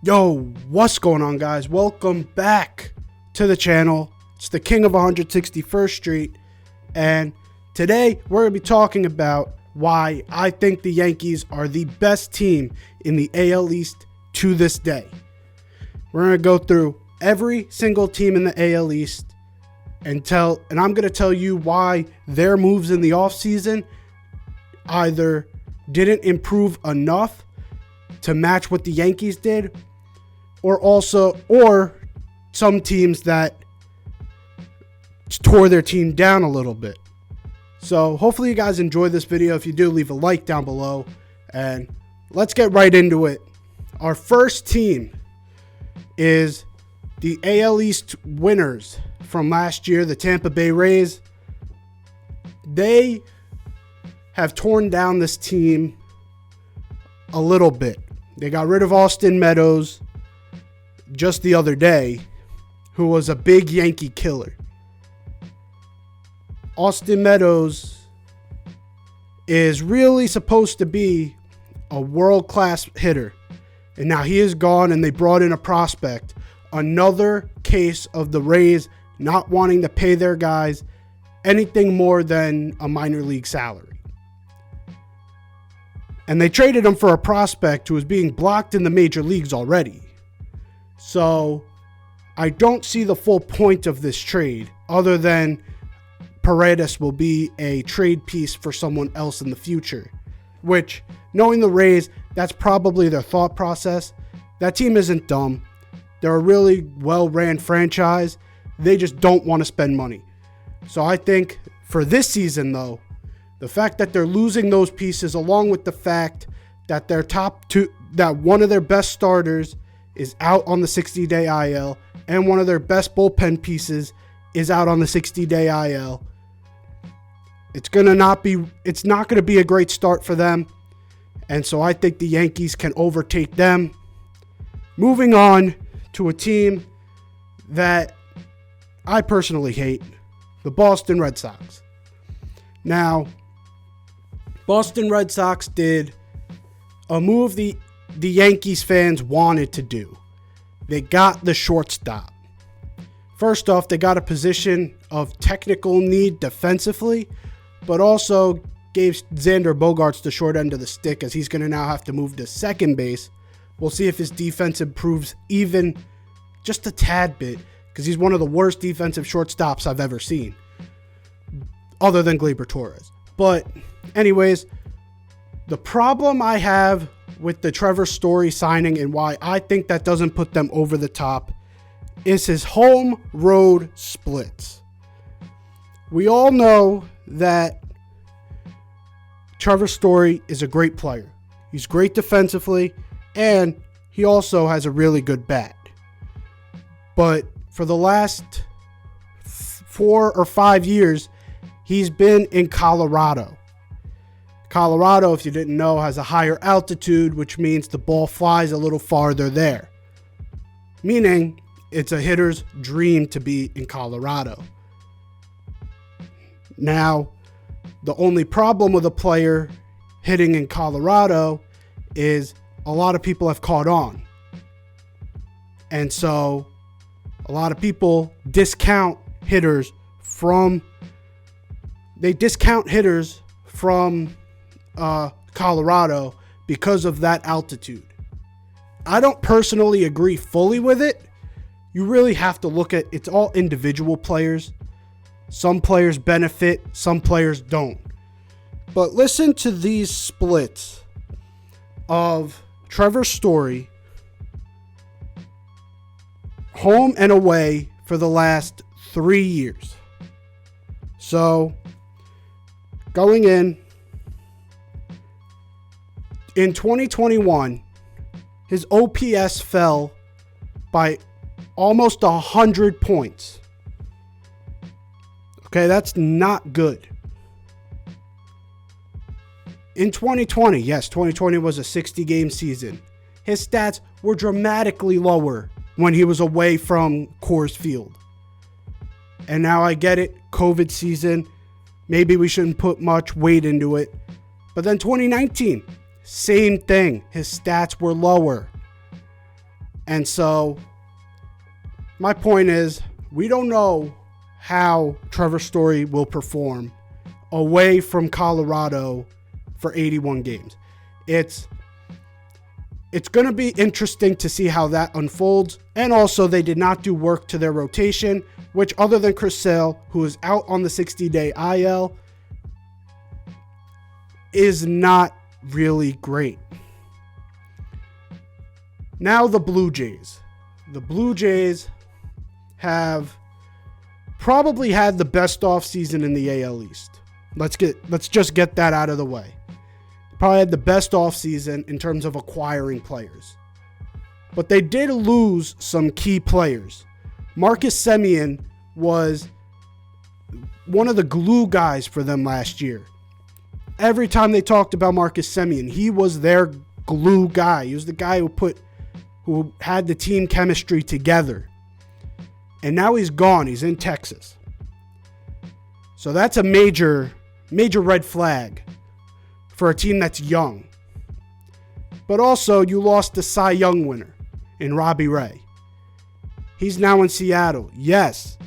Yo, what's going on, guys? Welcome back to the channel. It's the King of 161st Street, and today we're going to be talking about why I think the Yankees are the best team in the AL East to this day. We're going to go through every single team in the AL East and I'm going to tell you why their moves in the offseason either didn't improve enough to match what the Yankees did, or some teams that tore their team down a little bit. So hopefully you guys enjoy this video. If you do, leave a like down below, and let's get right into it. Our first team is the AL East winners from last year, the Tampa Bay Rays. They have torn down this team a little bit. They got rid of Austin Meadows just the other day, who was a big Yankee killer. Austin Meadows is really supposed to be a world-class hitter, and now he is gone, and they brought in a prospect. Another case of the Rays not wanting to pay their guys anything more than a minor league salary. And they traded him for a prospect who was being blocked in the major leagues already. So I don't see the full point of this trade other than Paredes will be a trade piece for someone else in the future, which, knowing the Rays, that's probably their thought process. That team isn't dumb. They're a really well-ran franchise. They just don't want to spend money. So I think for this season, though, the fact that they're losing those pieces, along with the fact that their one of their best starters is out on the 60-day IL, and one of their best bullpen pieces is out on the 60-day IL, it's not going to be a great start for them. And so I think the Yankees can overtake them. Moving on to a team that I personally hate, the Boston Red Sox. Now, Boston Red Sox did a move the Yankees fans wanted to do. They got the shortstop. First off, they got a position of technical need defensively, but also gave Xander Bogaerts the short end of the stick, as he's going to now have to move to second base. We'll see if his defense improves even just a tad bit, because he's one of the worst defensive shortstops I've ever seen, other than Gleyber Torres. But anyways, the problem I have with the Trevor Story signing, and why I think that doesn't put them over the top, is his home road splits. We all know that Trevor Story is a great player. He's great defensively, and he also has a really good bat. But for the last 4 or 5 years, he's been in Colorado. Colorado, if you didn't know, has a higher altitude, which means the ball flies a little farther there. Meaning, it's a hitter's dream to be in Colorado. Now, the only problem with a player hitting in Colorado is a lot of people have caught on. And so, a lot of people discount hitters from Colorado because of that altitude. I don't personally agree fully with it. You really have to look at it's all individual players. Some players benefit, some players don't. But listen to these splits of Trevor Story home and away for the last 3 years. So, going in 2021, his OPS fell by almost 100 points. Okay, that's not good. In 2020, yes, 2020 was a 60-game season. His stats were dramatically lower when he was away from Coors Field. And now I get it, COVID season, maybe we shouldn't put much weight into it. But then 2019, same thing. His stats were lower. And so my point is, we don't know how Trevor Story will perform away from Colorado for 81 games. It's going to be interesting to see how that unfolds. And also, they did not do work to their rotation, which other than Chris Sale, who is out on the 60-day IL, is not really great. Now the Blue Jays. The Blue Jays have probably had the best offseason in the AL East. Let's just get that out of the way. Probably had the best offseason in terms of acquiring players. But they did lose some key players. Marcus Semien was one of the glue guys for them last year. Every time they talked about Marcus Semien, he was their glue guy. He was the guy who had the team chemistry together. And now he's gone. He's in Texas. So that's a major red flag for a team that's young. But also, you lost the Cy Young winner in Robbie Ray. He's now in Seattle. Yes,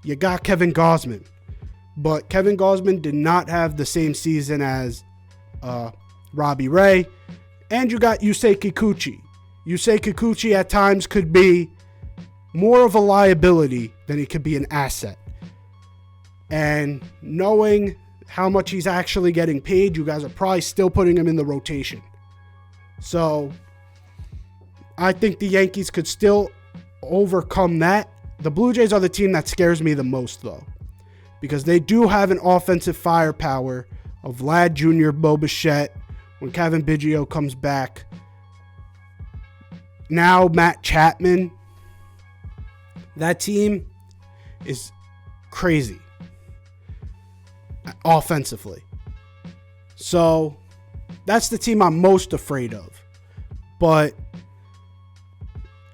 you got Kevin Gausman. But Kevin Gausman did not have the same season as Robbie Ray. And you got Yusei Kikuchi. Yusei Kikuchi at times could be more of a liability than he could be an asset. And knowing how much he's actually getting paid, you guys are probably still putting him in the rotation. So I think the Yankees could still overcome that. The Blue Jays are the team that scares me the most, though, because they do have an offensive firepower of Vlad Jr., Bo Bichette, when Kevin Biggio comes back. Now Matt Chapman. That team is crazy offensively. So that's the team I'm most afraid of. But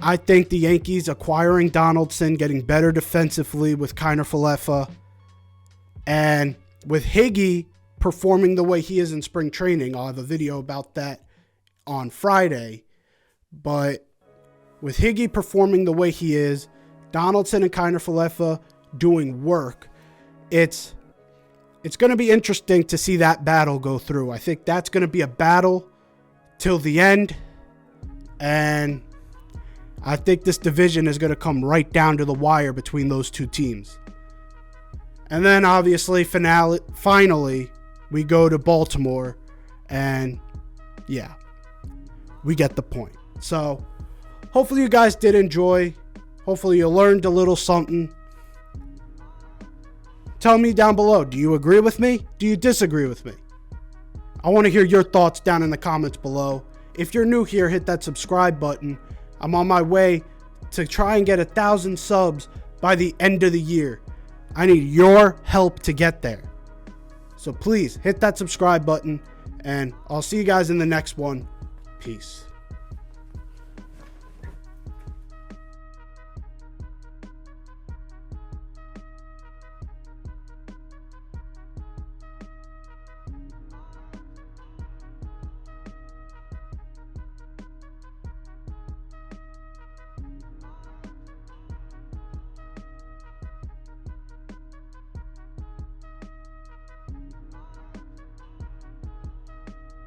I think the Yankees acquiring Donaldson, getting better defensively with Kiner Falefa, and with Higgy performing the way he is in spring training. I'll have a video about that on Friday. But with Higgy performing the way he is, Donaldson and Kiner Falefa doing work, it's going to be interesting to see that battle go through. I think that's going to be a battle till the end. And I think this division is going to come right down to the wire between those two teams. And then obviously finally we go to Baltimore, and yeah, we get the point. So hopefully you guys did enjoy. Hopefully you learned a little something. Tell me down below, do you agree with me? Do you disagree with me? I want to hear your thoughts down in the comments below. If you're new here, hit that subscribe button. I'm on my way to try and get 1,000 subs by the end of the year. I need your help to get there. So please hit that subscribe button, and I'll see you guys in the next one. Peace.